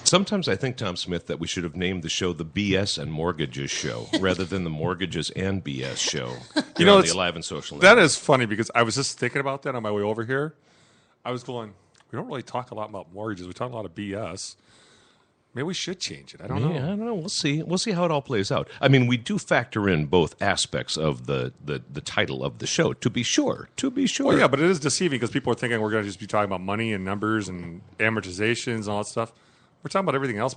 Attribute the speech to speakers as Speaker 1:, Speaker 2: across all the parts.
Speaker 1: Sometimes I think, Tom Smith, that we should have named the show the BS and Mortgages Show rather than the Mortgages and BS Show. You know, the Alive and Social.
Speaker 2: That is funny because I was just thinking about that on my way over here. I was going, we don't really talk a lot about mortgages. We talk a lot of BS. Maybe we should change it. I don't know.
Speaker 1: I don't know. We'll see. We'll see how it all plays out. I mean, we do factor in both aspects of the title of the show, to be sure. To be sure.
Speaker 2: Well, yeah, but it is deceiving because people are thinking we're going to just be talking about money and numbers and amortizations and all that stuff. We're talking about everything else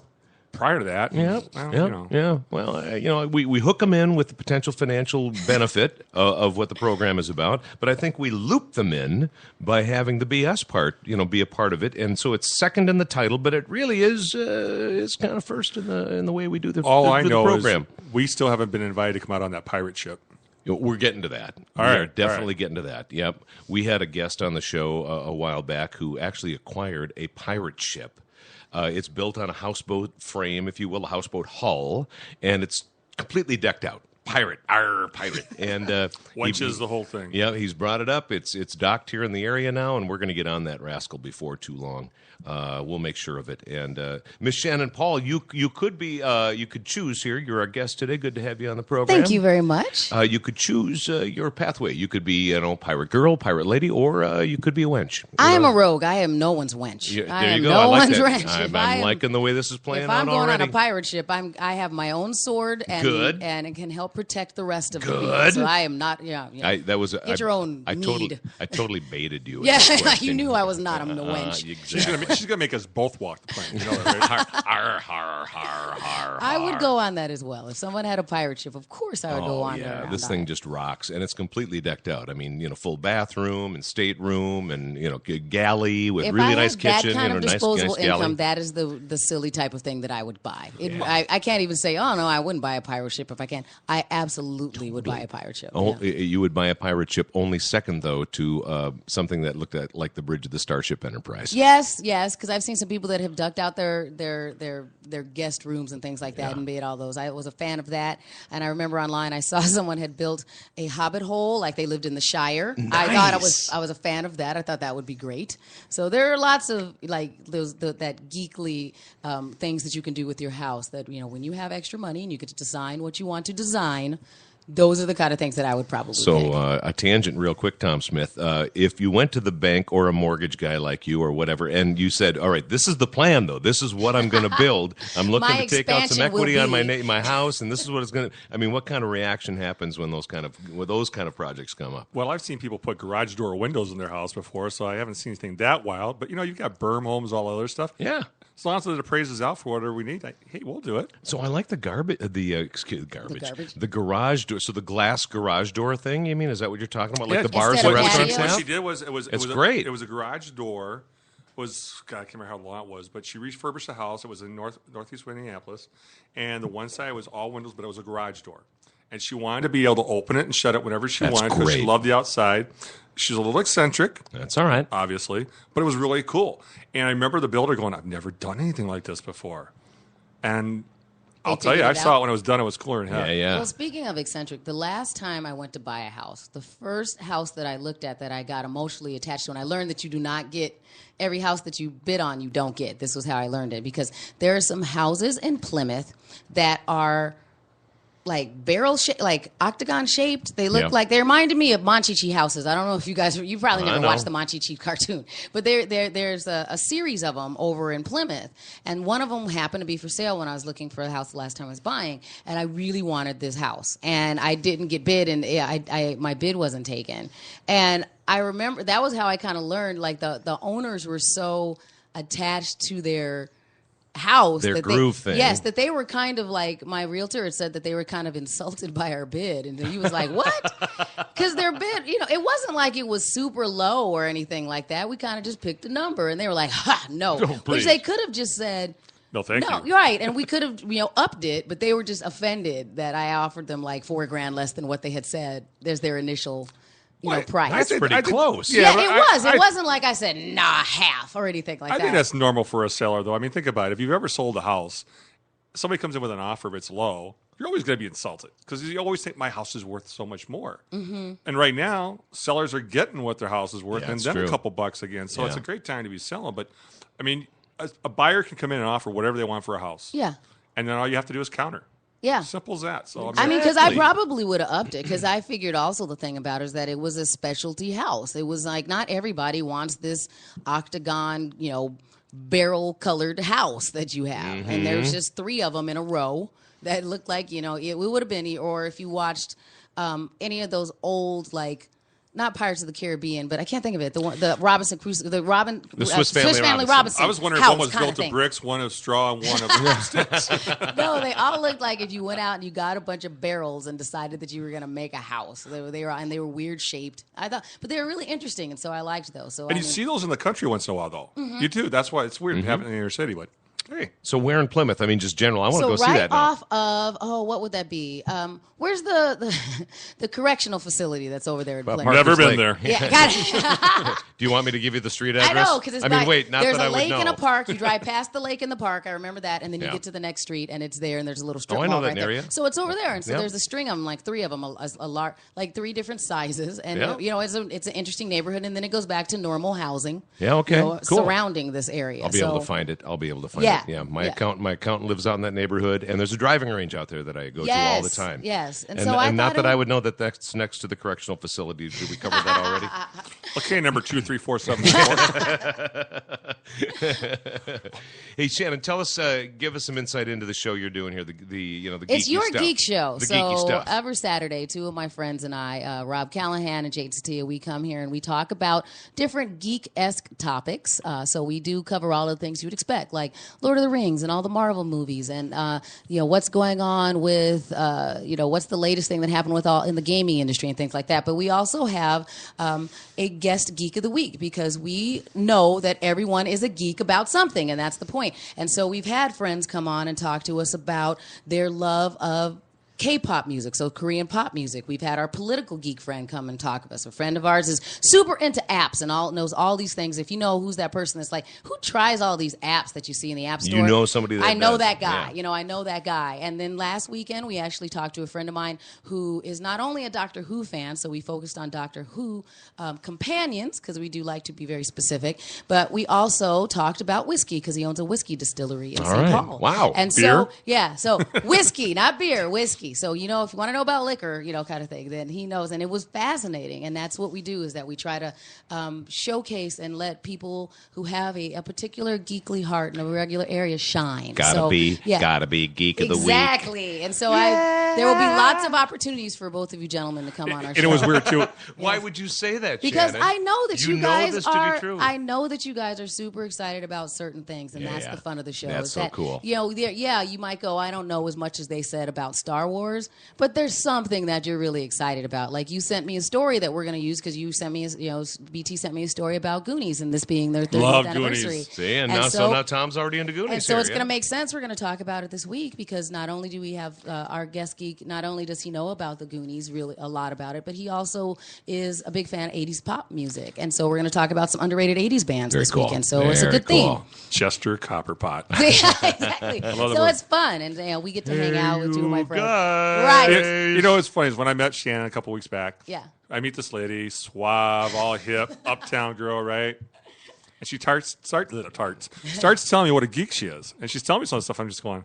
Speaker 2: prior to that.
Speaker 1: Yeah. Well, we hook them in with the potential financial benefit of what the program is about, but I think we loop them in by having the BS part, be a part of it, and so it's second in the title, but it really is kind of first in the way we do the
Speaker 2: I know
Speaker 1: program.
Speaker 2: Is we still haven't been invited to come out on that pirate ship.
Speaker 1: We're getting to that. We're definitely getting to that. Yep. We had a guest on the show a while back who actually acquired a pirate ship. It's built on a houseboat frame, if you will, a houseboat hull, and it's completely decked out. Pirate, pirate. And
Speaker 2: wenches the whole thing.
Speaker 1: Yeah, he's brought it up. It's docked here in the area now, and we're going to get on that rascal before too long. We'll make sure of it. And Miss Shannan Paul, you could choose here. You're our guest today. Good to have you on the program.
Speaker 3: Thank you very much.
Speaker 1: You could choose your pathway. You could be, pirate girl, pirate lady, or you could be a wench.
Speaker 3: I am a rogue. I am no one's wench.
Speaker 1: There you go.
Speaker 3: No
Speaker 1: like
Speaker 3: one's
Speaker 1: that.
Speaker 3: wench.
Speaker 1: I'm liking the way this is playing
Speaker 3: out
Speaker 1: already.
Speaker 3: If I'm going on a pirate ship, I have my own sword, and it can help protect the rest of the people. So I am not. Get your own mead.
Speaker 1: I totally baited you.
Speaker 3: Yeah, you knew I was not. I'm the wench.
Speaker 1: Exactly.
Speaker 2: She's gonna make us both walk the plank. You know that, right?
Speaker 3: I would go on that as well. If someone had a pirate ship, of course I would go on.
Speaker 1: Yeah, this thing just rocks, and it's completely decked out. I mean, full bathroom and stateroom, and galley with really nice kitchen.
Speaker 3: That kind of disposable
Speaker 1: nice
Speaker 3: income,
Speaker 1: galley.
Speaker 3: that is the silly type of thing that I would buy. I can't even say, oh no, I wouldn't buy a pirate ship if I can. I absolutely would buy a pirate ship.
Speaker 1: You would buy a pirate ship only second though to something that looked at like the bridge of the Starship Enterprise.
Speaker 3: Yes, because I've seen some people that have ducked out their guest rooms and things like that and made all those. I was a fan of that, and I remember online I saw someone had built a hobbit hole like they lived in the Shire.
Speaker 1: Nice.
Speaker 3: I thought I was a fan of that. I thought that would be great. So there are lots of like that geekly things that you can do with your house. That when you have extra money and you get to design what you want to design. Those are the kind of things that I would probably pick.
Speaker 1: A tangent real quick, Tom Smith. If you went to the bank or a mortgage guy like you or whatever, and you said, all right, this is the plan, though. This is what I'm going to build. I'm looking to take out some equity on my house, and this is what it's going to – I mean, what kind of reaction happens when those kind of projects come up?
Speaker 2: Well, I've seen people put garage door windows in their house before, so I haven't seen anything that wild. But, you've got berm homes, all other stuff.
Speaker 1: Yeah.
Speaker 2: As long as it appraises out for whatever we need, hey, we'll do it.
Speaker 1: So I like the garbage. The garage door. So the glass garage door thing. You mean is that what you're talking about? Like the bars and restaurants have?
Speaker 2: What she did was
Speaker 1: it's great.
Speaker 2: It was a garage door. I can't remember how long it was, but she refurbished the house. It was in northeast Minneapolis, and the one side was all windows, but it was a garage door. And she wanted to be able to open it and shut it whenever she wanted because she loved the outside. She's a little eccentric.
Speaker 1: That's all right.
Speaker 2: Obviously. But it was really cool. And I remember the builder going, I've never done anything like this before. And I'll tell you, I saw it when it was done. It was cooler than hell.
Speaker 1: Yeah.
Speaker 3: Well, speaking of eccentric, the last time I went to buy a house, the first house that I looked at that I got emotionally attached to, and I learned that you do not get every house that you bid on, you don't get. This was how I learned it. Because there are some houses in Plymouth that are like like octagon shaped. They look like, they reminded me of Monchichi houses. I don't know if you probably never watched the Monchichi cartoon, but there's a series of them over in Plymouth, and one of them happened to be for sale when I was looking for a house the last time I was buying, and I really wanted this house, and I didn't get bid, and my bid wasn't taken, and I remember that was how I kind of learned, like the owners were so attached to their house,
Speaker 1: their groove thing.
Speaker 3: Yes, that they were kind of like, my realtor had said that they were kind of insulted by our bid, and he was like, "What?" Because their bid, it wasn't like it was super low or anything like that. We kind of just picked a number, and they were like, "Ha, no," which they could have just said.
Speaker 2: No, thank you.
Speaker 3: You're right, and we could have, upped it, but they were just offended that I offered them like $4,000 less than what they had said. There's their initial. Price.
Speaker 1: That's pretty close.
Speaker 3: Yeah, it was. It wasn't like I said, half or anything like that.
Speaker 2: I think that's normal for a seller, though. I mean, think about it. If you've ever sold a house, somebody comes in with an offer, if it's low, you're always going to be insulted because you always think my house is worth so much more. Mm-hmm. And right now, sellers are getting what their house is worth and then a couple bucks again. So it's a great time to be selling. But, I mean, a buyer can come in and offer whatever they want for a house.
Speaker 3: Yeah.
Speaker 2: And then all you have to do is counter.
Speaker 3: Yeah.
Speaker 2: Simple as that. So
Speaker 3: I mean, because I probably would have upped it, because I figured also the thing about it is that it was a specialty house. It was like not everybody wants this octagon, barrel-colored house that you have. And there's just 3 of them in a row that looked like, it would have been, or if you watched any of those old, like, not Pirates of the Caribbean, but I can't think of it. The Robinson Crusoe, the
Speaker 1: Swiss Family Robinson.
Speaker 2: I was wondering if one was built of bricks, one of straw, and one of sticks.
Speaker 3: No, they all looked like if you went out and you got a bunch of barrels and decided that you were going to make a house. They were weird shaped. I thought, but they were really interesting, and so I liked those. So
Speaker 2: you see those in the country once in a while, though. You do. That's why it's weird to have it in your city, but. Hey.
Speaker 1: So where in Plymouth? I mean, just general. I want to go see that now.
Speaker 3: So right off of, what would that be? Where's the correctional facility that's over there in Plymouth?
Speaker 2: Never been there.
Speaker 3: Yeah, got it.
Speaker 1: Do you want me to give you the street address?
Speaker 3: I know, because
Speaker 1: not
Speaker 3: there's
Speaker 1: that I would
Speaker 3: a lake
Speaker 1: know.
Speaker 3: and a park. You drive past the lake and the park. I remember that, and then you get to the next street, and it's there, and there's a little strip
Speaker 1: I know
Speaker 3: mall
Speaker 1: that
Speaker 3: right there.
Speaker 1: area.
Speaker 3: So it's over there, and so there's a string of them, like 3 of them, like 3 different sizes, and it's an interesting neighborhood, and then it goes back to normal housing.
Speaker 1: Yeah, okay, cool.
Speaker 3: Surrounding this area.
Speaker 1: I'll be able to find it. Yeah, my accountant lives out in that neighborhood, and there's a driving range out there that I go to all the time.
Speaker 3: Yes,
Speaker 1: and so I would know that that's next to the correctional facility. Did we cover that already?
Speaker 2: Okay, number 2, 3, 4, 7, 4.
Speaker 1: Hey, Shannan, tell us, give us some insight into the show you're doing here. The geeky
Speaker 3: it's your
Speaker 1: stuff.
Speaker 3: geek show.
Speaker 1: The geeky stuff.
Speaker 3: Every Saturday, 2 of my friends and I, Rob Callahan and Jade Satia, we come here and we talk about different geek-esque topics. So we do cover all of the things you would expect, like Lord of the Rings and all the Marvel movies, and what's going on with what's the latest thing that happened with all in the gaming industry and things like that. But we also have a guest geek of the week, because we know that everyone is a geek about something, and that's the point. And so we've had friends come on and talk to us about their love of K-pop music, so Korean pop music. We've had our political geek friend come and talk to us. A friend of ours is super into apps and knows all these things. If you know who's that person that's like, who tries all these apps that you see in the app store?
Speaker 1: You know somebody that
Speaker 3: I know
Speaker 1: does.
Speaker 3: that guy.
Speaker 1: Yeah.
Speaker 3: I know that guy. And then last weekend, we actually talked to a friend of mine who is not only a Doctor Who fan, so we focused on Doctor Who companions, because we do like to be very specific, but we also talked about whiskey, because he owns a whiskey distillery in St. Paul.
Speaker 1: Wow.
Speaker 3: And
Speaker 2: beer?
Speaker 3: so whiskey, not beer, whiskey. So, if you want to know about liquor, kind of thing, then he knows. And it was fascinating. And that's what we do, is that we try to showcase and let people who have a particular geekly heart in a regular area shine.
Speaker 1: Gotta be geek of the week.
Speaker 3: Exactly. And so there will be lots of opportunities for both of you gentlemen to come on our show.
Speaker 2: And it was weird, too.
Speaker 1: Why would you say that,
Speaker 3: Because
Speaker 1: Shannan?
Speaker 3: I know that you guys
Speaker 1: know this to be true.
Speaker 3: I know that you guys are super excited about certain things, and that's the fun of the show.
Speaker 1: That's so cool.
Speaker 3: You might go, I don't know as much as they said about Star Wars, but there's something that you're really excited about. Like, you sent me a story that we're going to use, because you sent me, BT sent me a story about Goonies, and this being their 30th anniversary.
Speaker 1: Goonies. See, and now Tom's already into Goonies.
Speaker 3: And so it's going to make sense. We're going to talk about it this week, because not only do we have our guest geek, not only does he know about the Goonies, really a lot about it, but he also is a big fan of 80s pop music. And so we're going to talk about some underrated 80s bands this weekend. So it's a good theme.
Speaker 2: Chester Copperpot.
Speaker 3: Yeah, exactly. So it's fun, and we get to hang out with 2 of my friends. Right.
Speaker 2: What's funny is when I met Shannan a couple weeks back.
Speaker 3: Yeah.
Speaker 2: I meet this lady, suave, all hip, uptown girl, right? And she starts telling me what a geek she is, and she's telling me some of the stuff. I'm just going,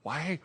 Speaker 2: why?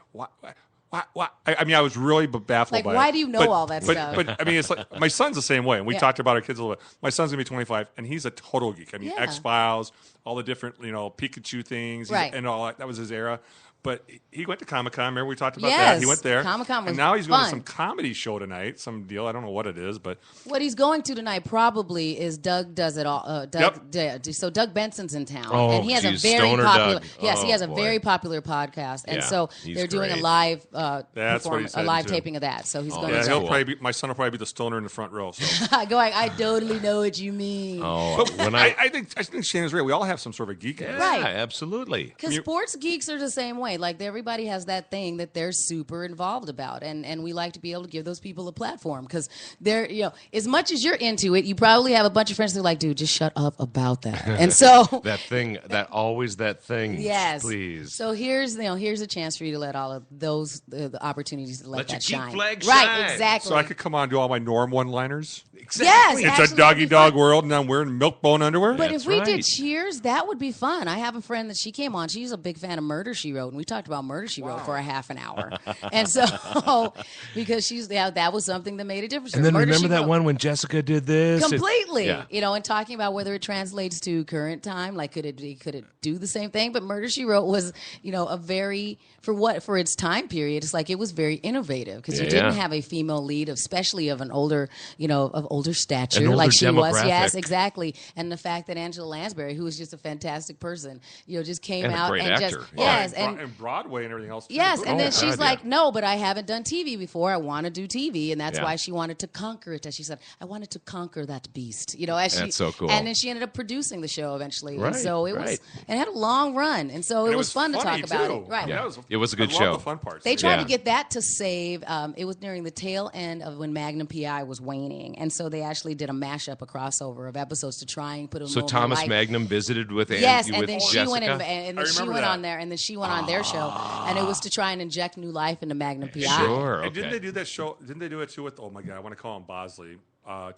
Speaker 2: I mean, I was really baffled by it.
Speaker 3: Why do you know all that stuff?
Speaker 2: But I mean, it's like my son's the same way, and we talked about our kids a little bit. My son's gonna be 25, and he's a total geek. I mean, X-Files, all the different Pikachu things, and all that. That was his era. But he went to Comic-Con. Remember we talked about that? He went there.
Speaker 3: Comic-Con was
Speaker 2: And now he's going to
Speaker 3: fun.
Speaker 2: some comedy show tonight, some deal. I don't know what it is, but...
Speaker 3: What he's going to tonight probably is Doug Does It All. So Doug Benson's in town.
Speaker 1: Oh,
Speaker 3: and he has
Speaker 1: geez,
Speaker 3: a very
Speaker 1: Stoner
Speaker 3: popular...
Speaker 1: Doug.
Speaker 3: Yes, he has a
Speaker 1: boy.
Speaker 3: very popular podcast. And so
Speaker 1: he's
Speaker 3: they're doing
Speaker 1: great.
Speaker 3: a live
Speaker 2: That's what he said,
Speaker 3: a live
Speaker 2: too.
Speaker 3: taping of that. So he's going
Speaker 2: Yeah,
Speaker 3: to...
Speaker 2: he'll
Speaker 1: cool.
Speaker 2: probably be, my son will probably be the stoner in the front row. So.
Speaker 3: Going, I totally know what you mean.
Speaker 1: Oh, when
Speaker 2: I think Shannon's right. We all have some sort of a geek in us.
Speaker 3: Right.
Speaker 1: absolutely.
Speaker 3: Because sports geeks are the same way. Like, everybody has that thing that they're super involved about, and we like to be able to give those people a platform, because they're, as much as you're into it, you probably have a bunch of friends that are like, dude, just shut up about that. And so
Speaker 1: that thing.
Speaker 3: yes,
Speaker 1: please.
Speaker 3: So here's a chance for you to let all of those the opportunities to let that
Speaker 1: your
Speaker 3: shine.
Speaker 1: Geek Flags
Speaker 3: right,
Speaker 1: shine.
Speaker 3: exactly.
Speaker 2: So I could come on and do all my Norm one-liners.
Speaker 1: Exactly.
Speaker 3: Yes,
Speaker 2: It's a
Speaker 3: actually, that'd be
Speaker 2: doggy-dog
Speaker 3: fun.
Speaker 2: world, and I'm wearing milk-bone underwear.
Speaker 3: But
Speaker 1: That's
Speaker 3: if we
Speaker 1: right.
Speaker 3: did Cheers, that would be fun. I have a friend that she came on. She's a big fan of Murder, She Wrote, and we talked about Murder, She Wrote for a half an hour. And so, because that was something that made a difference.
Speaker 1: And then
Speaker 3: Murder,
Speaker 1: remember
Speaker 3: She
Speaker 1: that
Speaker 3: Wrote.
Speaker 1: one when Jessica did this?
Speaker 3: Completely,
Speaker 1: Yeah.
Speaker 3: and talking about whether it translates to current time, like could it do the same thing? But Murder She Wrote was, a very for its time period. It's like it was very innovative because you didn't have a female lead, especially of an older, of older stature,
Speaker 1: An older
Speaker 3: like she was.
Speaker 1: demographic.
Speaker 3: Yes, exactly. And the fact that Angela Lansbury, who was just a fantastic person, just came
Speaker 1: And a
Speaker 3: out
Speaker 1: great
Speaker 3: and
Speaker 1: actor.
Speaker 3: just
Speaker 1: Yeah.
Speaker 2: and Broadway and everything else. Too.
Speaker 3: Yes, and then she's
Speaker 1: God,
Speaker 3: like,
Speaker 1: yeah.
Speaker 3: no, but I haven't done TV before. I want to do TV, and that's
Speaker 1: Yeah.
Speaker 3: why she wanted to conquer it. As she said, I wanted to conquer that beast.
Speaker 1: That's so cool.
Speaker 3: And then she ended up producing the show eventually.
Speaker 1: Right,
Speaker 3: and so it was, and it had a long run, and so
Speaker 2: And
Speaker 3: it was fun to
Speaker 2: funny,
Speaker 3: talk about
Speaker 2: too.
Speaker 3: it. Right.
Speaker 2: Yeah,
Speaker 1: It was a good
Speaker 2: I
Speaker 1: show.
Speaker 2: love the fun parts.
Speaker 3: They tried
Speaker 1: Yeah.
Speaker 3: to get that to save. It was nearing the tail end of when Magnum PI was waning, and so they actually did a mashup, a crossover of episodes to try and put a
Speaker 1: So
Speaker 3: little
Speaker 1: Thomas
Speaker 3: more light.
Speaker 1: Magnum visited with
Speaker 3: Yes,
Speaker 1: with
Speaker 3: and then she
Speaker 1: Jessica?
Speaker 3: went in, and then
Speaker 2: I
Speaker 3: she
Speaker 2: remember
Speaker 3: went
Speaker 2: that.
Speaker 3: on there, and then she went on their show, and it was to try and inject new life into Magnum PI.
Speaker 1: Sure.
Speaker 2: And
Speaker 1: Okay.
Speaker 2: didn't they do that show? Didn't they do it too with? Oh my God, I want to call him Bosley.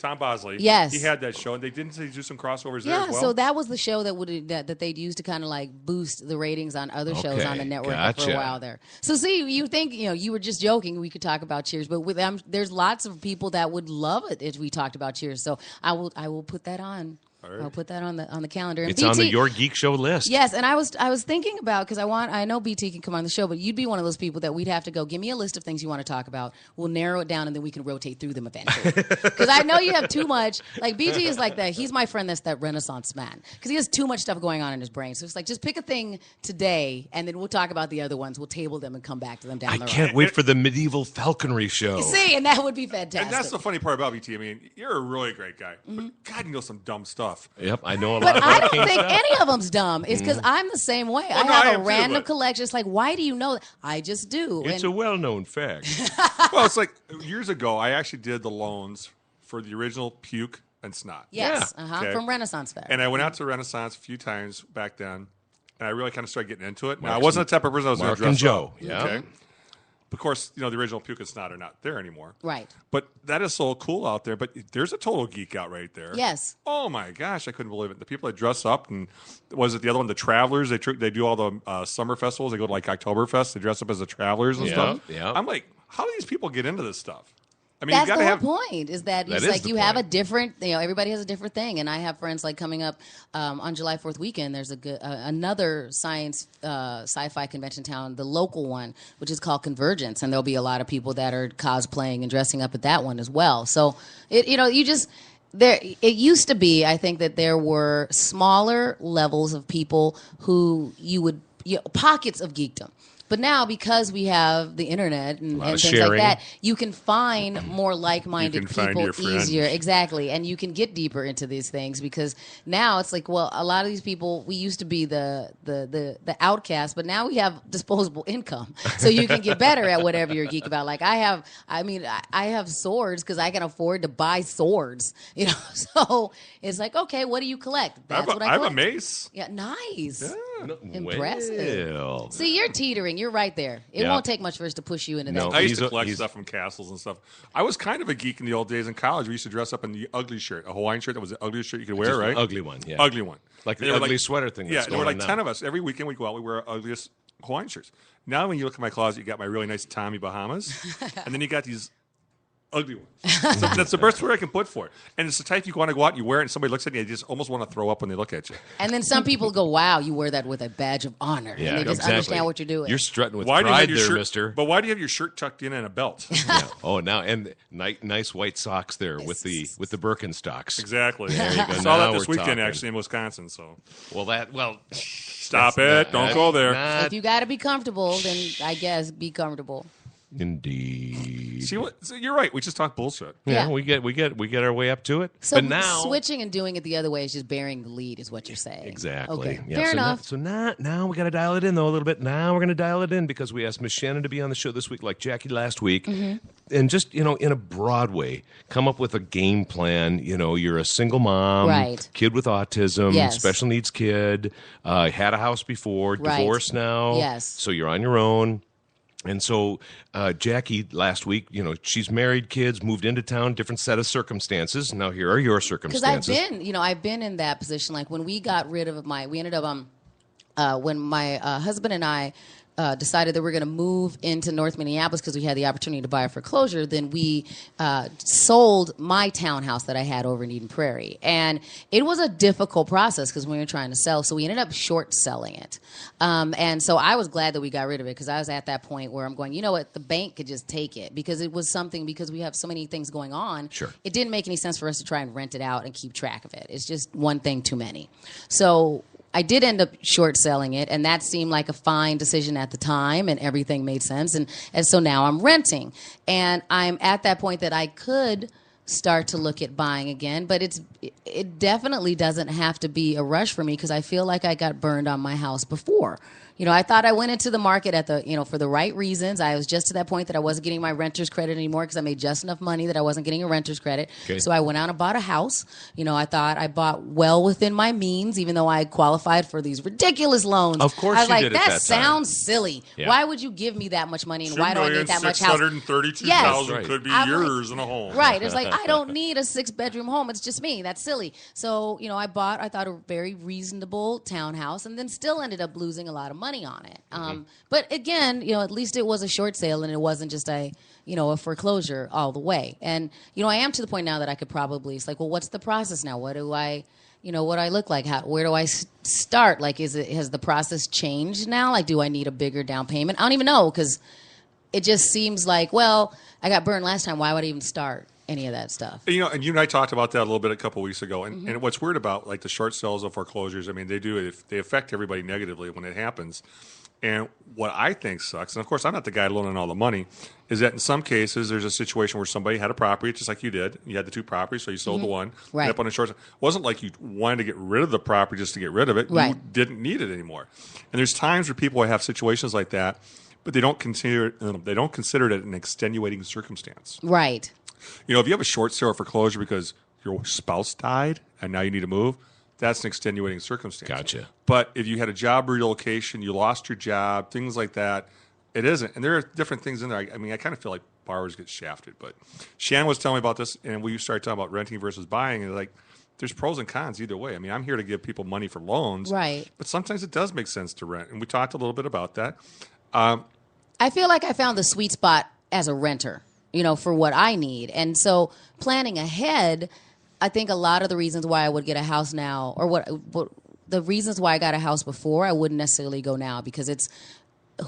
Speaker 2: Tom Bosley.
Speaker 3: Yes.
Speaker 2: he had that show, and they didn't do some crossovers there
Speaker 3: Yeah,
Speaker 2: as well.
Speaker 3: so that was the show that they'd use to kind of like boost the ratings on other shows
Speaker 1: Okay,
Speaker 3: on the network for
Speaker 1: gotcha.
Speaker 3: a while there. So see, you think you were just joking. We could talk about Cheers, but with them, there's lots of people that would love it if we talked about Cheers. So I will put that on.
Speaker 2: right.
Speaker 3: I'll put that on the calendar. And
Speaker 1: It's on the
Speaker 3: BT
Speaker 1: Your Geek Show list.
Speaker 3: Yes, and I was thinking about because I know BT can come on the show, but you'd be one of those people that we'd have to go. Give me a list of things you want to talk about. We'll narrow it down, and then we can rotate through them eventually. Because I know you have too much. Like BT is like that. He's my friend. That's that Renaissance man because he has too much stuff going on in his brain. So it's like just pick a thing today, and then we'll talk about the other ones. We'll table them and come back to them down
Speaker 1: I
Speaker 3: the road.
Speaker 1: can't wait for the medieval falconry show.
Speaker 3: See, and that would be fantastic.
Speaker 2: And that's the funny part about BT. I mean, you're a really great guy, but God, you know some dumb stuff.
Speaker 1: Yep, I know a lot
Speaker 3: But
Speaker 1: about
Speaker 3: I don't
Speaker 1: King
Speaker 3: think
Speaker 1: stuff.
Speaker 3: any of them's dumb. It's because I'm the same way.
Speaker 2: Well, no,
Speaker 3: I
Speaker 2: I
Speaker 3: have
Speaker 2: am
Speaker 3: a
Speaker 2: too,
Speaker 3: random
Speaker 2: but-
Speaker 3: collection. It's like, why do you know that? I just do.
Speaker 1: It's
Speaker 3: And-
Speaker 1: a well-known fact.
Speaker 2: Well, it's like years ago, I actually did the loans for the original Puke and Snot.
Speaker 3: yes,
Speaker 1: Yeah.
Speaker 2: Okay.
Speaker 3: from Renaissance Fair.
Speaker 2: And I went out to Renaissance a few times back then, and I really kind of started getting into it. Now, I
Speaker 1: Mark
Speaker 2: wasn't the type of person I was going
Speaker 1: Mark
Speaker 2: to dress
Speaker 1: and Joe,
Speaker 2: up.
Speaker 1: yeah.
Speaker 2: Okay. Of course, the original Puke and Snot are not there anymore.
Speaker 3: Right.
Speaker 2: But that is so cool out there. But there's a total geek out right there.
Speaker 3: Yes.
Speaker 2: Oh my gosh, I couldn't believe it. The people that dress up, and was it the other one, the Travelers? They do all the summer festivals. They go to like Oktoberfest. They dress up as the Travelers and
Speaker 1: Yeah,
Speaker 2: stuff.
Speaker 1: yeah.
Speaker 2: I'm like, how do these people get into this stuff? I mean,
Speaker 3: That's
Speaker 2: you
Speaker 3: the
Speaker 2: got to
Speaker 3: whole
Speaker 2: have.
Speaker 3: point. Is that
Speaker 1: That
Speaker 3: it's
Speaker 1: is
Speaker 3: like
Speaker 1: the
Speaker 3: you have a
Speaker 1: point.
Speaker 3: different. Everybody has a different thing, and I have friends like coming up on July 4th weekend. There's another science sci-fi convention town, the local one, which is called Convergence, and there'll be a lot of people that are cosplaying and dressing up at that one as well. So it used to be, I think, that there were smaller levels of people who pockets of geekdom. But now, because we have the internet and
Speaker 1: of
Speaker 3: things
Speaker 1: sharing.
Speaker 3: like that, you can find more like-minded
Speaker 2: You can find
Speaker 3: people
Speaker 2: your friend.
Speaker 3: easier. Exactly. And you can get deeper into these things because now it's like, well, a lot of these people, we used to be the outcast, but now we have disposable income. So you can get better at whatever you're geek about. Like I have swords because I can afford to buy swords, So it's like, okay, what do you collect? That's what I
Speaker 2: I have
Speaker 3: collect.
Speaker 2: a mace.
Speaker 3: Yeah, nice.
Speaker 2: Yeah.
Speaker 3: Impressive.
Speaker 1: Well,
Speaker 3: See, you're teetering. You're right there. It
Speaker 1: Yeah.
Speaker 3: won't take much for us to push you into
Speaker 1: No.
Speaker 3: that.
Speaker 2: I used
Speaker 1: He's
Speaker 2: to
Speaker 1: a-
Speaker 2: collect
Speaker 1: he's-
Speaker 2: stuff from castles and stuff. I was kind of a geek in the old days in college. We used to dress up in the ugly shirt, a Hawaiian shirt that was the ugliest shirt you could wear,
Speaker 1: just an
Speaker 2: right?
Speaker 1: ugly one, yeah.
Speaker 2: Ugly one.
Speaker 1: Like the
Speaker 2: They were
Speaker 1: ugly sweater thing
Speaker 2: Yeah,
Speaker 1: that's
Speaker 2: there were
Speaker 1: going
Speaker 2: like
Speaker 1: on
Speaker 2: 10
Speaker 1: now.
Speaker 2: of us. Every weekend we go out, we wear our ugliest Hawaiian shirts. Now when you look at my closet, you got my really nice Tommy Bahamas, and then you got these ugly ones. So that's the best word I can put for it. And it's the type you want to go out and you wear it, and somebody looks at you, and you just almost want to throw up when they look at you.
Speaker 3: And then some people go, wow, you wear that with a badge of honor.
Speaker 1: Yeah,
Speaker 3: and they just
Speaker 1: exactly.
Speaker 3: understand what you're doing.
Speaker 1: You're strutting with
Speaker 2: Why do you have
Speaker 1: pride
Speaker 2: your
Speaker 1: there,
Speaker 2: shirt,
Speaker 1: mister.
Speaker 2: But why do you have your shirt tucked in and a belt?
Speaker 1: Yeah. Oh, now and nice white socks there with the Birkenstocks.
Speaker 2: Exactly.
Speaker 1: There you go.
Speaker 2: Saw
Speaker 1: Now
Speaker 2: that this
Speaker 1: we're
Speaker 2: weekend
Speaker 1: talking.
Speaker 2: actually in Wisconsin. So
Speaker 1: Stop
Speaker 2: it. Don't go there.
Speaker 3: if you got to be comfortable, then I guess be comfortable.
Speaker 1: Indeed.
Speaker 2: see what? So you're right. We just talk bullshit.
Speaker 1: Yeah,
Speaker 3: Yeah.
Speaker 1: we get our way up to it.
Speaker 3: So
Speaker 1: but now
Speaker 3: switching and doing it the other way is just bearing the lead, is what you're saying.
Speaker 1: exactly.
Speaker 3: Okay.
Speaker 1: Yeah,
Speaker 3: Fair
Speaker 1: so
Speaker 3: enough.
Speaker 1: Now we got to dial it in though a little bit. Now we're going to dial it in because we asked Miss Shannon to be on the show this week, like Jackie last week,
Speaker 3: Mm-hmm.
Speaker 1: and just in a broad way, come up with a game plan. You're a single mom,
Speaker 3: Right.
Speaker 1: kid with autism,
Speaker 3: Yes.
Speaker 1: special needs kid, had a house before,
Speaker 3: Right.
Speaker 1: divorced now,
Speaker 3: Yes.
Speaker 1: so you're on your own. And so Jackie last week, she's married, kids, moved into town, different set of circumstances. Now here are your circumstances.
Speaker 3: Because I've been in that position. Like when we got rid of we ended up when my husband and I decided that we're going to move into North Minneapolis because we had the opportunity to buy a foreclosure, then we sold my townhouse that I had over in Eden Prairie. And it was a difficult process because we were trying to sell, so we ended up short selling it. And so I was glad that we got rid of it because I was at that point where I'm going, you know what, the bank could just take it because it was something, because we have so many things going on.
Speaker 1: Sure.
Speaker 3: It didn't make any sense for us to try and rent it out and keep track of it. It's just one thing too many. So I did end up short selling it, and that seemed like a fine decision at the time, and everything made sense. And so now I'm renting, and I'm at that point that I could start to look at buying again, but it definitely doesn't have to be a rush for me because I feel like I got burned on my house before. I thought I went into the market for the right reasons. I was just to that point that I wasn't getting my renter's credit anymore because I made just enough money that I wasn't getting a renter's credit. Okay. So I went out and bought a house. I thought I bought well within my means, even though I qualified for these ridiculous loans.
Speaker 1: Of course,
Speaker 3: I was
Speaker 1: you
Speaker 3: like,
Speaker 1: did at that
Speaker 3: sounds silly.
Speaker 1: Yeah.
Speaker 3: Why would you give me that much money, and why do I need that much house?
Speaker 2: $632,000
Speaker 3: Yes.
Speaker 2: could be
Speaker 3: I'm
Speaker 2: yours in a home.
Speaker 3: Right. It's like, I don't need a 6-bedroom home. It's just me. That's silly. So, I thought a very reasonable townhouse, and then still ended up losing a lot of money on it. But again, at least it was a short sale, and it wasn't just a foreclosure all the way. And, I am to the point now that I could probably, it's like, well, what's the process now? What do I look like? Where do I start? Like, has the process changed now? Like, do I need a bigger down payment? I don't even know, because it just seems like, well, I got burned last time. Why would I even start any of that stuff?
Speaker 2: And you and I talked about that a little bit a couple weeks ago. And what's weird about like the short sales of foreclosures, I mean, they affect everybody negatively when it happens. And what I think sucks, and of course I'm not the guy loaning all the money, is that in some cases there's a situation where somebody had a property, just like you did. You had the two properties, so you sold the one.
Speaker 3: Right.
Speaker 2: Ended up on a short sale. It wasn't like you wanted to get rid of the property just to get rid of it.
Speaker 3: Right.
Speaker 2: You didn't need it anymore. And there's times where people have situations like that, but they don't consider it an extenuating circumstance.
Speaker 3: Right.
Speaker 2: If you have a short sale or foreclosure because your spouse died and now you need to move, that's an extenuating circumstance.
Speaker 1: Gotcha.
Speaker 2: But if you had a job relocation, you lost your job, things like that, it isn't. And there are different things in there. I mean, I kind of feel like borrowers get shafted. But Shannon was telling me about this, and we started talking about renting versus buying, and like, there's pros and cons either way. I mean, I'm here to give people money for loans.
Speaker 3: Right.
Speaker 2: But sometimes it does make sense to rent. And we talked a little bit about that.
Speaker 3: I feel like I found the sweet spot as a renter, for what I need. And so planning ahead, I think a lot of the reasons why I would get a house now, or what the reasons why I got a house before, I wouldn't necessarily go now, because it's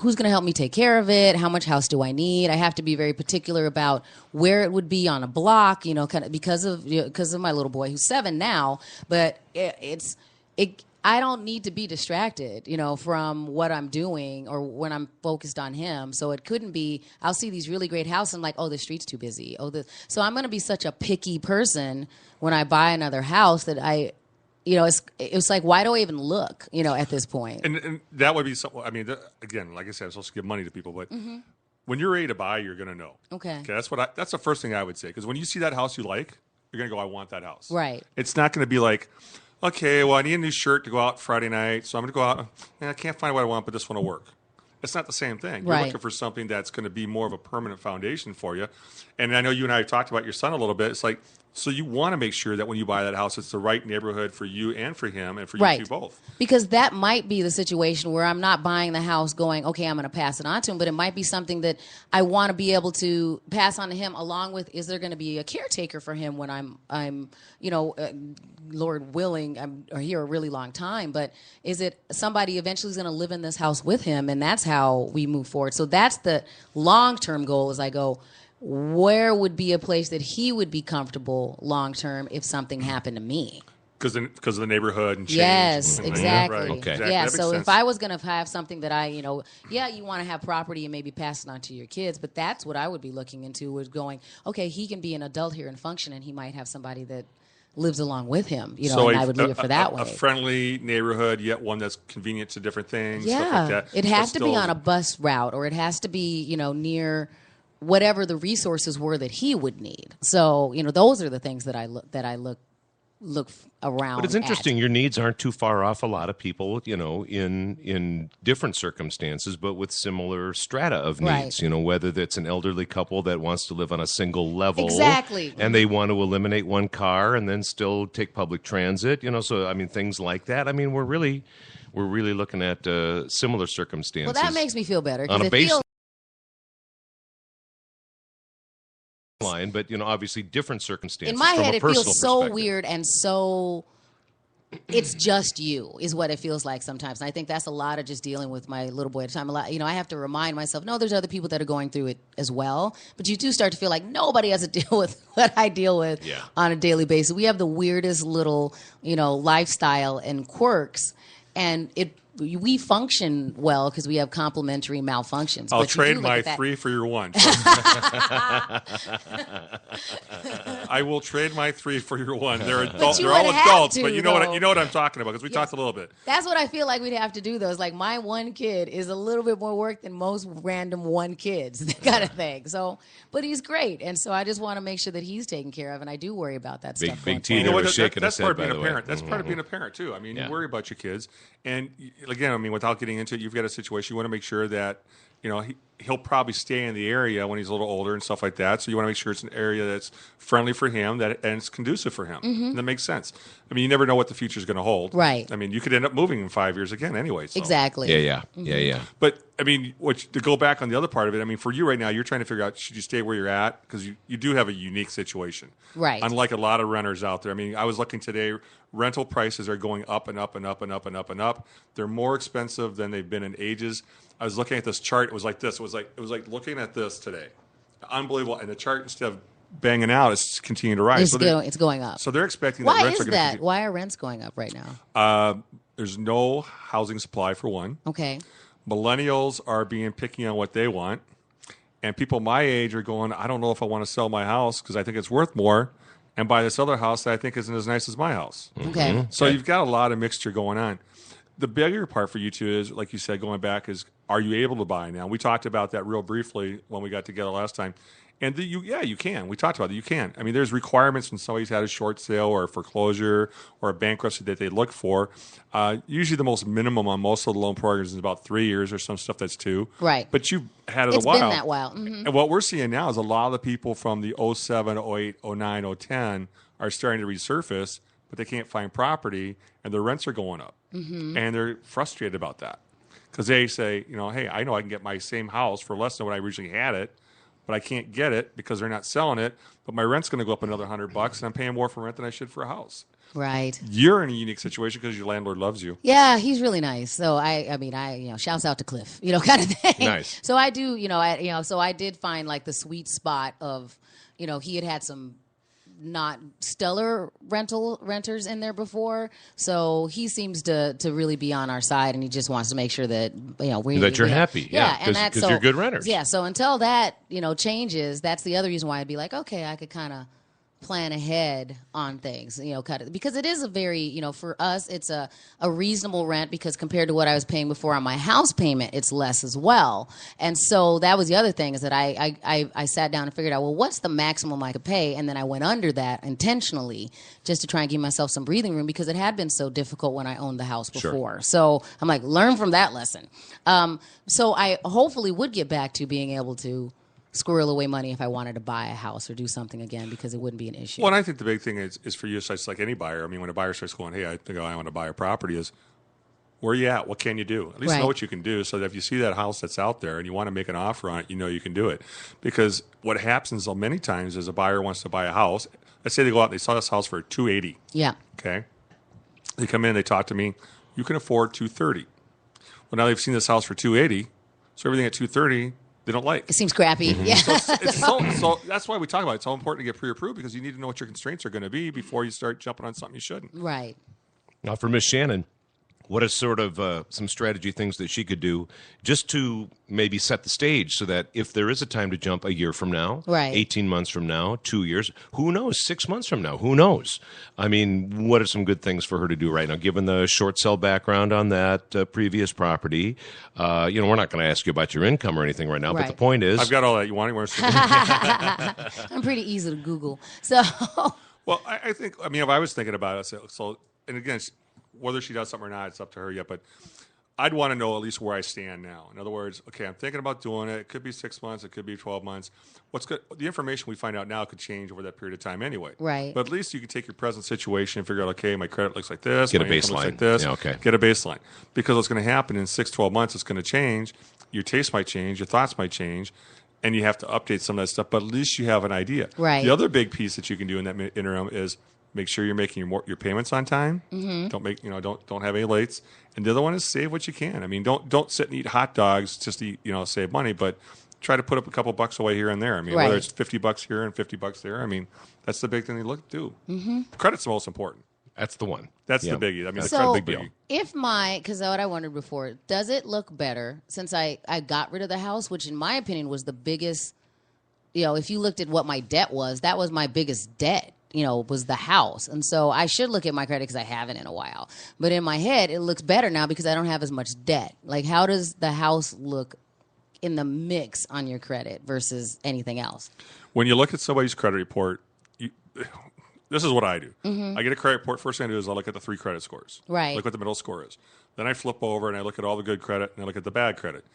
Speaker 3: who's going to help me take care of it? How much house do I need? I have to be very particular about where it would be on a block, kind of because of my little boy who's 7 now. But I don't need to be distracted, from what I'm doing or when I'm focused on him. So it couldn't be, I'll see these really great houses, I'm like, oh, the street's too busy. So I'm going to be such a picky person when I buy another house that it's like, why do I even look, at this point?
Speaker 2: And that would be something, I mean, again, like I said, I'm supposed to give money to people, but when you're ready to buy, you're going to know.
Speaker 3: Okay.
Speaker 2: That's the first thing I would say. Because when you see that house you like, you're going to go, I want that house.
Speaker 3: Right.
Speaker 2: It's not going to be like, okay, well, I need a new shirt to go out Friday night, so I'm going to go out. And I can't find what I want, but this one will work. It's not the same thing. You're looking for something that's going to be more of a permanent foundation for you. And I know you and I talked about your son a little bit. It's like, so you want to make sure that when you buy that house, it's the right neighborhood for you and for him and for you two both.
Speaker 3: Because that might be the situation where I'm not buying the house going, okay, I'm going to pass it on to him, but it might be something that I want to be able to pass on to him, along with, is there going to be a caretaker for him when I'm Lord willing, I'm here a really long time, but is it somebody eventually is going to live in this house with him, and that's how we move forward. So that's the long-term goal, as I go, where would be a place that he would be comfortable long-term if something happened to me?
Speaker 2: Because of the neighborhood and change.
Speaker 3: Yes, exactly.
Speaker 2: Right.
Speaker 1: Okay.
Speaker 2: Exactly.
Speaker 3: Yeah,
Speaker 2: That makes
Speaker 3: so
Speaker 2: sense.
Speaker 3: if I was going to have something that you want to have property and maybe pass it on to your kids, but that's what I would be looking into, was going, okay, he can be an adult here and function, and he might have somebody that lives along with him, and I would leave it for that way.
Speaker 2: A friendly neighborhood, yet one that's convenient to different things, stuff like that.
Speaker 3: It has to be on a bus route, or it has to be, near whatever the resources were that he would need. So, those are the things that I look look around.
Speaker 1: But it's interesting. Your needs aren't too far off a lot of people, in different circumstances, but with similar strata of needs.
Speaker 3: Right.
Speaker 1: Whether that's an elderly couple that wants to live on a single level.
Speaker 3: Exactly.
Speaker 1: And they want to eliminate one car and then still take public transit. So, I mean, things like that. I mean, we're really looking at similar circumstances.
Speaker 3: Well, that makes me feel better.
Speaker 1: On a
Speaker 3: it
Speaker 1: base
Speaker 3: feels
Speaker 1: line, but obviously different circumstances.
Speaker 3: in my
Speaker 1: from
Speaker 3: head,
Speaker 1: a
Speaker 3: it
Speaker 1: personal
Speaker 3: feels so
Speaker 1: perspective.
Speaker 3: weird and so. It's just you is what it feels like sometimes. And I think that's a lot of just dealing with my little boy at a time. I have to remind myself, no, there's other people that are going through it as well. But you do start to feel like nobody has to deal with what I deal with on a daily basis. We have the weirdest little, lifestyle and quirks. And we function well because we have complementary malfunctions.
Speaker 2: I'll
Speaker 3: But you
Speaker 2: trade
Speaker 3: do look
Speaker 2: my
Speaker 3: at that-
Speaker 2: 3 for your 1. I will trade my 3 for your 1. They're adults.
Speaker 3: you
Speaker 2: They're all
Speaker 3: would have
Speaker 2: adults,
Speaker 3: to,
Speaker 2: but you know what I'm talking about because we talked a little bit.
Speaker 3: That's what I feel like we'd have to do, though. It's like my one kid is a little bit more work than most random one kids, that kind of thing. So, but he's great, and so I just want to make sure that he's taken care of, and I do worry about that stuff.
Speaker 1: Big T
Speaker 3: going
Speaker 1: there
Speaker 3: forward.
Speaker 1: was shaking
Speaker 2: That's
Speaker 1: his
Speaker 2: part
Speaker 1: head,
Speaker 2: of being
Speaker 1: by
Speaker 2: a
Speaker 1: the way.
Speaker 2: parent. That's part of being a parent too. I mean, you worry about your kids, and again, I mean, without getting into it, you've got a situation. You want to make sure that he'll probably stay in the area when he's a little older and stuff like that. So you want to make sure it's an area that's friendly for him, and it's conducive for him. And that makes sense. I mean, you never know what the future is going to hold.
Speaker 3: Right.
Speaker 2: I mean, you could end up moving in 5 years again anyway. So.
Speaker 3: Exactly.
Speaker 1: Yeah.
Speaker 2: But I mean, to go back on the other part of it, I mean, for you right now, you're trying to figure out should you stay where you're at because you do have a unique situation,
Speaker 3: Right?
Speaker 2: Unlike a lot of renters out there. I mean, I was looking today; rental prices are going up and up and up and up and up and up. They're more expensive than they've been in ages. I was looking at this chart; it was like this. It was like looking at this today, unbelievable. And the chart, instead of banging out, it's continuing to rise.
Speaker 3: It's going up.
Speaker 2: So they're expecting
Speaker 3: Why
Speaker 2: that rents
Speaker 3: is
Speaker 2: are going to
Speaker 3: that? Why are rents going up right now?
Speaker 2: There's no housing supply for one.
Speaker 3: Okay.
Speaker 2: Millennials are being picky on what they want. And people my age are going, I don't know if I want to sell my house because I think it's worth more and buy this other house that I think isn't as nice as my house.
Speaker 3: Okay.
Speaker 2: So you've got a lot of mixture going on. The bigger part for you two is, like you said, going back is, are you able to buy now? We talked about that real briefly when we got together last time. And you can. We talked about that. You can. I mean, there's requirements when somebody's had a short sale or a foreclosure or a bankruptcy that they look for. Usually the most minimum on most of the loan programs is about 3 years or some stuff that's 2.
Speaker 3: Right.
Speaker 2: But you've had it
Speaker 3: It's
Speaker 2: a while.
Speaker 3: been that while. Mm-hmm.
Speaker 2: And what we're seeing now is a lot of the people from the 07, 08, 09, 010 are starting to resurface, but they can't find property and their rents are going up. Mm-hmm. And they're frustrated about that because they say, hey, I know I can get my same house for less than what I originally had it, but I can't get it because they're not selling it. But my rent's going to go up another $100, and I'm paying more for rent than I should for a house.
Speaker 3: Right.
Speaker 2: You're in a unique situation because your landlord loves you.
Speaker 3: Yeah, he's really nice. So I mean, shouts out to Cliff, kind of thing.
Speaker 1: Nice.
Speaker 3: So I do, so I did find like the sweet spot of, he had some not stellar renters in there before, so he seems to really be on our side, and he just wants to make sure that
Speaker 1: that you're happy,
Speaker 3: and that's
Speaker 1: because you're good renters.
Speaker 3: Yeah, so until that changes, that's the other reason why I'd be like, okay, I could kind of plan ahead on things, because it is a very, for us, it's a reasonable rent because compared to what I was paying before on my house payment, it's less as well. And so that was the other thing is that I sat down and figured out, well, what's the maximum I could pay? And then I went under that intentionally just to try and give myself some breathing room because it had been so difficult when I owned the house before.
Speaker 1: Sure.
Speaker 3: So I'm like, learn from that lesson. So I hopefully would get back to being able to squirrel away money if I wanted to buy a house or do something again because it wouldn't be an issue.
Speaker 2: Well, and I think the big thing is for you, it's just like any buyer. I mean, when a buyer starts going, hey, I think I want to buy a property, is where are you at? What can you do? At least know what you can do so that if you see that house that's out there and you want to make an offer on it, you can do it. Because what happens many times is a buyer wants to buy a house. Let's say they go out and they sell this house for $280.
Speaker 3: Yeah.
Speaker 2: Okay. They come in, they talk to me, you can afford $230. Well, now they've seen this house for $280, so everything at $230 they don't like.
Speaker 3: It seems crappy. Yeah.
Speaker 2: So that's why we talk about it. It's so important to get pre-approved because you need to know what your constraints are going to be before you start jumping on something you shouldn't.
Speaker 3: Right.
Speaker 1: Now, for Miss Shannan, what is sort of some strategy things that she could do just to maybe set the stage so that if there is a time to jump a year from now,
Speaker 3: right.
Speaker 1: 18 months from now, 2 years, who knows, 6 months from now, who knows? I mean, what are some good things for her to do right now, given the short sell background on that previous property? We're not going to ask you about your income or anything right now, but the point is...
Speaker 2: I've got all that. You want it?
Speaker 3: I'm pretty easy to Google. So...
Speaker 2: Well, I think, I mean, if I was thinking about it, so and again, whether she does something or not, it's up to her yet, but I'd want to know at least where I stand now. In other words, okay, I'm thinking about doing it. It could be 6 months. It could be 12 months. What's good? The information we find out now could change over that period of time anyway.
Speaker 3: Right.
Speaker 2: But at least you can take your present situation and figure out, okay, my credit looks like this.
Speaker 1: Get a
Speaker 2: my income
Speaker 1: baseline.
Speaker 2: looks like this.
Speaker 1: Yeah, okay.
Speaker 2: Get a baseline. Because what's going to happen in 6, 12 months, it's going to change. Your taste might change. Your thoughts might change. And you have to update some of that stuff. But at least you have an idea.
Speaker 3: Right.
Speaker 2: The other big piece that you can do in that interim is make sure you're making your payments on time. Mm-hmm. Don't have any lates. And the other one is save what you can. I mean, don't sit and eat hot dogs just to save money, but try to put up a couple bucks away here and there. I mean,
Speaker 3: right.
Speaker 2: whether it's $50 here and $50 there. I mean, that's the big thing you do. Mm-hmm. Credit's the most important.
Speaker 1: That's the one.
Speaker 2: That's the biggie. I mean,
Speaker 3: so
Speaker 2: the big deal.
Speaker 3: Because what I wondered before, does it look better since I got rid of the house, which in my opinion was the biggest, if you looked at what my debt was, that was my biggest debt. Was the house. And so I should look at my credit because I haven't in a while. But in my head, it looks better now because I don't have as much debt. Like, how does the house look in the mix on your credit versus anything else?
Speaker 2: When you look at somebody's credit report, this is what I do. Mm-hmm. I get a credit report. First thing I do is I look at the 3 credit scores.
Speaker 3: Right.
Speaker 2: Look what the middle score is. Then I flip over and I look at all the good credit and I look at the bad credit.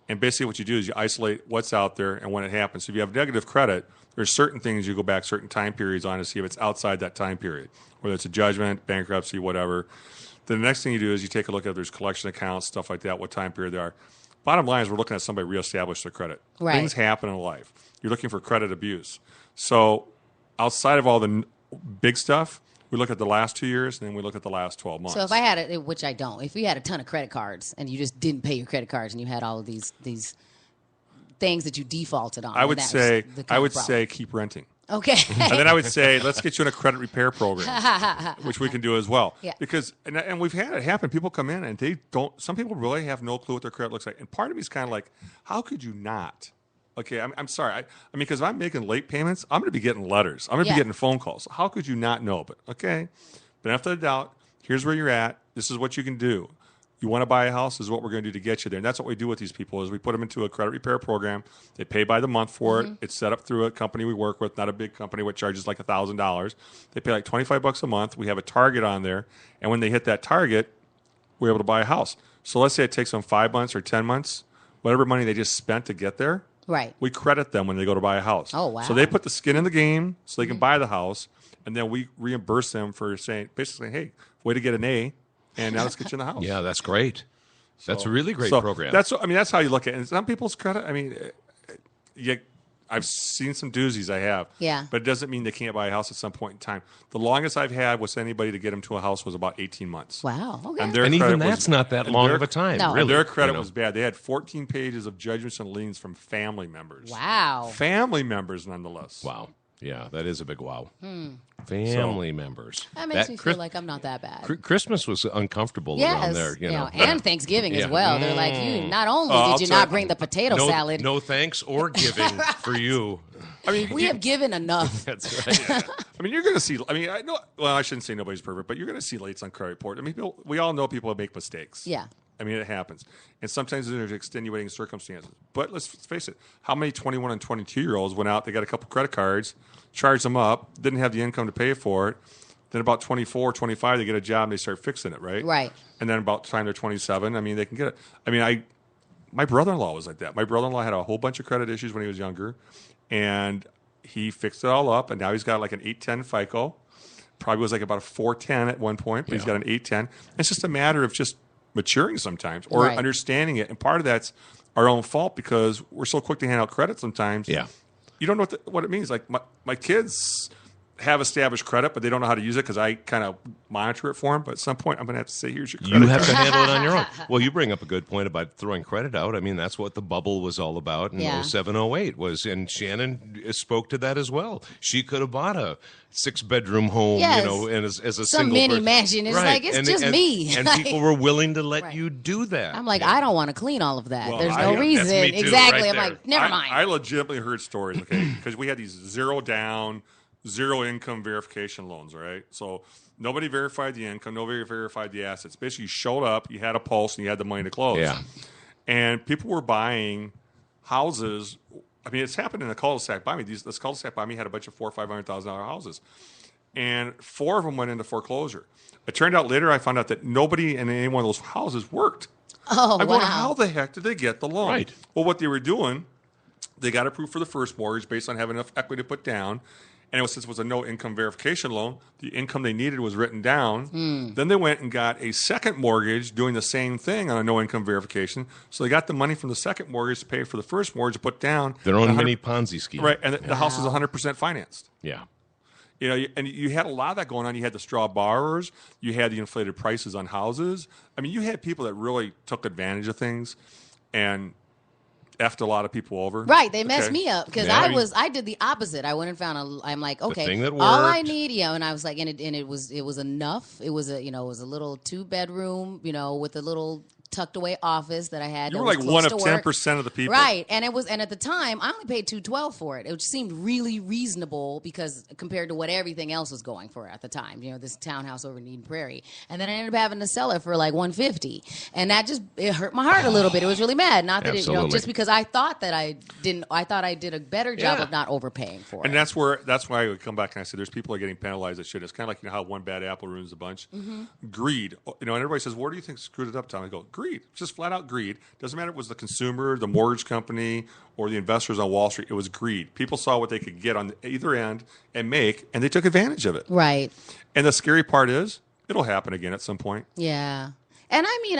Speaker 2: And basically what you do is you isolate what's out there and when it happens. So if you have negative credit, there's certain things you go back certain time periods on to see if it's outside that time period, whether it's a judgment, bankruptcy, whatever. Then the next thing you do is you take a look at if there's collection accounts, stuff like that, what time period they are. Bottom line is we're looking at somebody reestablish their credit.
Speaker 3: Right.
Speaker 2: Things happen in life. You're looking for credit abuse. So outside of all the big stuff, we look at the last 2 years, and then we look at the last 12 months.
Speaker 3: So if I had it, which I don't, if you had a ton of credit cards and you just didn't pay your credit cards and you had all of these things that you defaulted on,
Speaker 2: I would say keep renting.
Speaker 3: Okay.
Speaker 2: And then I would say let's get you in a credit repair program, which we can do as well.
Speaker 3: Yeah.
Speaker 2: Because and we've had it happen. People come in and they don't. Some people really have no clue what their credit looks like. And part of me is kind of like, how could you not? Okay, I'm sorry. I mean, because if I'm making late payments, I'm going to be getting letters. I'm going to be getting phone calls. How could you not know? But okay, but after the doubt, here's where you're at. This is what you can do. You want to buy a house, this is what we're going to do to get you there. And that's what we do with these people is we put them into a credit repair program. They pay by the month for it. It's set up through a company we work with, not a big company which charges like $1,000. They pay like $25 a month. We have a target on there. And when they hit that target, we're able to buy a house. So let's say it takes them 5 months or 10 months, whatever money they just spent to get there.
Speaker 3: Right.
Speaker 2: We credit them when they go to buy a house.
Speaker 3: Oh, wow.
Speaker 2: So they put the skin in the game so they can buy the house. And then we reimburse them for basically, hey, way to get an A. And now let's get you in the house.
Speaker 1: Yeah, that's great. That's a really great program.
Speaker 2: That's how you look at it. And some people's credit, I mean, I've seen some doozies I have.
Speaker 3: Yeah.
Speaker 2: But it doesn't mean they can't buy a house at some point in time. The longest I've had with anybody to get them to a house was about 18 months.
Speaker 3: Wow. Okay.
Speaker 1: And even that's not that long of a time.
Speaker 3: No.
Speaker 1: Really.
Speaker 2: And their credit was bad. They had 14 pages of judgments and liens from family members.
Speaker 3: Wow.
Speaker 2: Family members, nonetheless.
Speaker 1: Wow. Yeah, that is a big wow. Family members.
Speaker 3: That makes me feel like I'm not that bad.
Speaker 1: Christmas was uncomfortable around there. You know.
Speaker 3: And Thanksgiving as well. They're like, you not only did you not bring the potato salad.
Speaker 1: No thanks or giving for you.
Speaker 2: I mean,
Speaker 3: we have given enough.
Speaker 1: That's right.
Speaker 2: I mean, you're going to see. I mean, I know. Well, I shouldn't say nobody's perfect, but you're going to see lates on credit report. I mean, we all know people make mistakes.
Speaker 3: Yeah.
Speaker 2: I mean, it happens, and sometimes there's extenuating circumstances. But let's face it: how many 21 and 22-year-olds went out? They got a couple credit cards, charged them up, didn't have the income to pay for it. Then about 24, 25, they get a job and they start fixing it, right?
Speaker 3: Right.
Speaker 2: And then about the time they're 27, I mean, they can get it. I mean, my brother-in-law was like that. My brother-in-law had a whole bunch of credit issues when he was younger, and he fixed it all up, and now he's got like an 810 FICO. Probably was like about a 410 at one point, but he's got an 810. It's just a matter of just maturing sometimes or understanding it. And part of that's our own fault because we're so quick to hand out credit sometimes.
Speaker 1: Yeah.
Speaker 2: You don't know what it means. Like my kids have established credit, but they don't know how to use it because I kind of monitor it for them. But at some point, I'm going to have to say, here's your credit
Speaker 1: You have
Speaker 2: card.
Speaker 1: to handle it on your own. Well, you bring up a good point about throwing credit out. I mean, that's what the bubble was all about in 07, 08 was. And Shannan spoke to that as well. She could have bought a 6-bedroom home,
Speaker 3: Yes.
Speaker 1: and as a
Speaker 3: Some
Speaker 1: single
Speaker 3: mini
Speaker 1: person.
Speaker 3: mansion. It's like, it's just me.
Speaker 1: And people were willing to let you do that.
Speaker 3: I'm like, I don't want to clean all of that.
Speaker 2: Well,
Speaker 3: There's
Speaker 2: that's
Speaker 3: no reason.
Speaker 1: me too,
Speaker 3: Exactly.
Speaker 1: right
Speaker 3: I'm
Speaker 1: there.
Speaker 3: like, never mind.
Speaker 2: I legitimately heard stories, okay, because we had these 0 down, 0 income verification loans, right? So nobody verified the income, nobody verified the assets. Basically, you showed up, you had a pulse, and you had the money to close.
Speaker 1: Yeah.
Speaker 2: And people were buying houses. I mean, it's happened in a cul-de-sac by me. This cul-de-sac by me had a bunch of $400,000 or $500,000 houses. and 4 of them went into foreclosure. It turned out later I found out that nobody in any one of those houses worked.
Speaker 3: Oh,
Speaker 2: I'm
Speaker 3: wow.
Speaker 2: going, how the heck did they get the loan?
Speaker 1: Right.
Speaker 2: Well, what they were doing, they got approved for the first mortgage based on having enough equity to put down. And since it was a no income verification loan, the income they needed was written down. Then they went and got a second mortgage doing the same thing on a no income verification. So they got the money from the second mortgage to pay for the first mortgage to put down.
Speaker 1: Their own mini Ponzi scheme.
Speaker 2: Right. And the house was 100% financed.
Speaker 1: Yeah.
Speaker 2: You know, and you had a lot of that going on. You had the straw borrowers. You had the inflated prices on houses. I mean, you had people that really took advantage of things and effed a lot of people over.
Speaker 3: Right, they messed me up because
Speaker 1: Yeah.
Speaker 3: I did the opposite. I went and found I'm like, okay,
Speaker 1: thing that
Speaker 3: all I
Speaker 1: worked.
Speaker 3: need, and I was like, and it was enough. It was it was a little 2-bedroom, with a little tucked away office that I had.
Speaker 2: You
Speaker 3: that
Speaker 2: were
Speaker 3: was
Speaker 2: like
Speaker 3: close
Speaker 2: one
Speaker 3: to
Speaker 2: of
Speaker 3: work.
Speaker 2: 10% of the people.
Speaker 3: Right, and at the time I only paid $212 for it, which seemed really reasonable because compared to what everything else was going for at the time. This townhouse over in Eden Prairie, and then I ended up having to sell it for like $150, and that it hurt my heart a little bit. It was really mad, not that
Speaker 1: Absolutely.
Speaker 3: just because I thought that I didn't. I thought I did a better job of not overpaying for it.
Speaker 2: And that's why I would come back and I say there's people that are getting penalized that shouldn't. It's kind of like how one bad apple ruins the bunch. Greed. And everybody says, what do you think screwed it up, Tom? I go, greed. It's just flat out greed. Doesn't matter if it was the consumer, the mortgage company, or the investors on Wall Street. It was greed. People saw what they could get on either end and they took advantage of it.
Speaker 3: Right.
Speaker 2: And the scary part is it'll happen again at some point.
Speaker 3: Yeah. And I mean,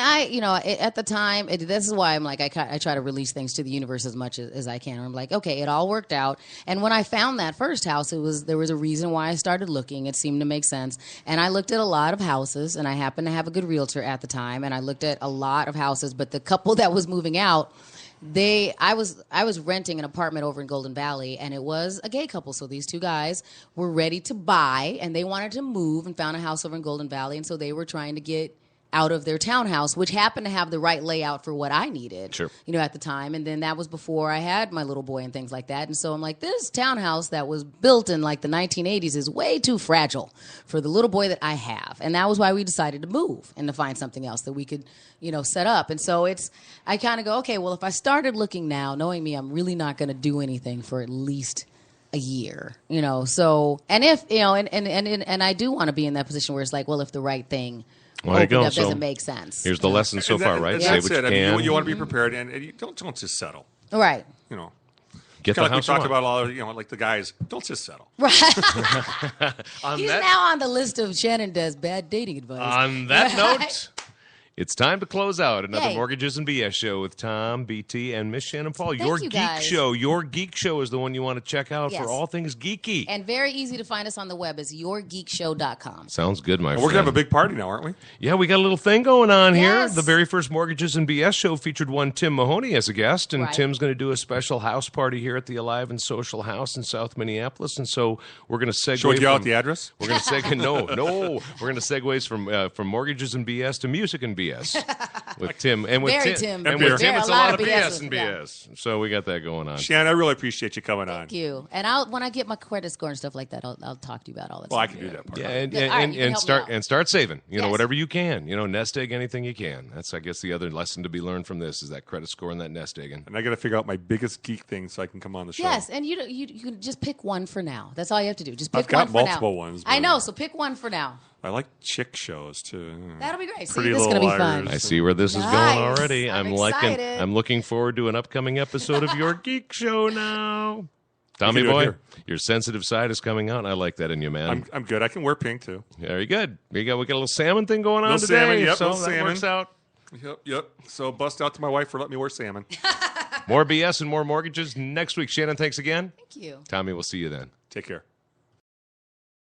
Speaker 3: at the time, this is why I'm like, I try to release things to the universe as much as I can. I'm like, okay, it all worked out. And when I found that first house, there was a reason why I started looking. It seemed to make sense. And I looked at a lot of houses, and I happened to have a good realtor at the time. And I looked at a lot of houses, but the couple that was moving out, I was renting an apartment over in Golden Valley, and it was a gay couple. So these two guys were ready to buy, and they wanted to move and found a house over in Golden Valley. And so they were trying to get out of their townhouse, which happened to have the right layout for what I needed,
Speaker 1: Sure.
Speaker 3: At the time. And then that was before I had my little boy and things like that. And so I'm like, this townhouse that was built in like the 1980s is way too fragile for the little boy that I have. And that was why we decided to move and to find something else that we could, set up. And so I kind of go, okay, well, if I started looking now, knowing me, I'm really not going to do anything for at least a year, so, and if, and I do want to be in that position where it's like, well, if the right thing
Speaker 1: Well, there you go.
Speaker 3: up doesn't
Speaker 1: So
Speaker 3: make sense.
Speaker 1: Here's the lesson so far, right? Say
Speaker 2: That's
Speaker 1: what you
Speaker 2: it. I
Speaker 1: can.
Speaker 2: mean, you want to be prepared, and you don't just settle.
Speaker 3: Right.
Speaker 1: Get the
Speaker 2: Kind of like we
Speaker 1: house
Speaker 2: talked
Speaker 1: you want.
Speaker 2: about all, like the guys, don't just settle.
Speaker 3: Right.
Speaker 1: On
Speaker 3: He's
Speaker 1: that-
Speaker 3: now on the list of Shannon does bad dating advice.
Speaker 1: On that note, it's time to close out another
Speaker 3: Yay.
Speaker 1: Mortgages and BS show with Tom, BT, and Miss Shannan Paul.
Speaker 3: Thank
Speaker 1: Your
Speaker 3: you,
Speaker 1: Geek
Speaker 3: guys.
Speaker 1: Show. Your Geek Show is the one you want to check out
Speaker 3: Yes.
Speaker 1: for all things geeky.
Speaker 3: And very easy to find us on the web is yourgeekshow.com.
Speaker 1: Sounds good, my
Speaker 2: And
Speaker 1: friend.
Speaker 2: we're going to have a big party now, aren't we?
Speaker 1: Yeah, we got a little thing going on here.
Speaker 3: Yes.
Speaker 1: The very first Mortgages and BS show featured one Tim Mahoney as a guest, and
Speaker 3: Right.
Speaker 1: Tim's going to do a special house party here at the Alive and Social House in South Minneapolis. And so we're going to segue.
Speaker 2: Should we give out
Speaker 1: from-
Speaker 2: the address?
Speaker 1: We're going to segue. No. We're going to segues from Mortgages and BS to music and BS with Tim. And with
Speaker 3: Very
Speaker 1: Tim,
Speaker 3: Tim.
Speaker 1: and
Speaker 2: Beer.
Speaker 1: with Tim,
Speaker 3: There,
Speaker 1: it's
Speaker 3: a
Speaker 1: a
Speaker 3: lot
Speaker 1: lot
Speaker 3: of
Speaker 1: of
Speaker 3: BS
Speaker 1: BS and
Speaker 3: yeah.
Speaker 1: BS. So we got that going on.
Speaker 2: Shannon, I really appreciate you coming on.
Speaker 3: Thank you. And when I get my credit score and stuff like that, I'll talk to you about all that
Speaker 2: Well, I
Speaker 3: stuff.
Speaker 2: can do that part.
Speaker 1: Yeah, and,
Speaker 3: Good. All right, you can help me out.
Speaker 1: start saving.
Speaker 3: Yes.
Speaker 1: Whatever you can. Nest egg anything you can. That's I guess the other lesson to be learned from this is that credit score and that nest egging.
Speaker 2: And I got to figure out my biggest geek thing so I can come on the show.
Speaker 3: Yes, and you can just pick one for now. That's all you have to do. Just pick
Speaker 2: I've got
Speaker 3: one for now.
Speaker 2: multiple ones,
Speaker 3: I
Speaker 2: but-
Speaker 3: know, so pick one for now.
Speaker 2: I like chick shows too.
Speaker 3: That'll be great. See,
Speaker 2: Pretty
Speaker 3: this is going to
Speaker 2: Little
Speaker 3: be fun.
Speaker 2: Liars.
Speaker 1: I see where this is going
Speaker 3: Nice.
Speaker 1: already.
Speaker 3: I'm
Speaker 1: liking.
Speaker 3: excited.
Speaker 1: I'm looking forward to an upcoming episode of your Geek Show now. Tommy
Speaker 2: do it
Speaker 1: boy,
Speaker 2: here.
Speaker 1: your sensitive side is coming out. I like that in you, man.
Speaker 2: I'm good. I can wear pink too.
Speaker 1: Very good. We got a little salmon thing going on
Speaker 2: Little
Speaker 1: today.
Speaker 2: salmon, yep,
Speaker 1: so
Speaker 2: little
Speaker 1: that
Speaker 2: salmon.
Speaker 1: works out.
Speaker 2: Yep. So bust out to my wife for letting me wear salmon.
Speaker 1: More BS and more mortgages next week. Shannon, thanks again.
Speaker 3: Thank you.
Speaker 1: Tommy, we'll see you then.
Speaker 2: Take care.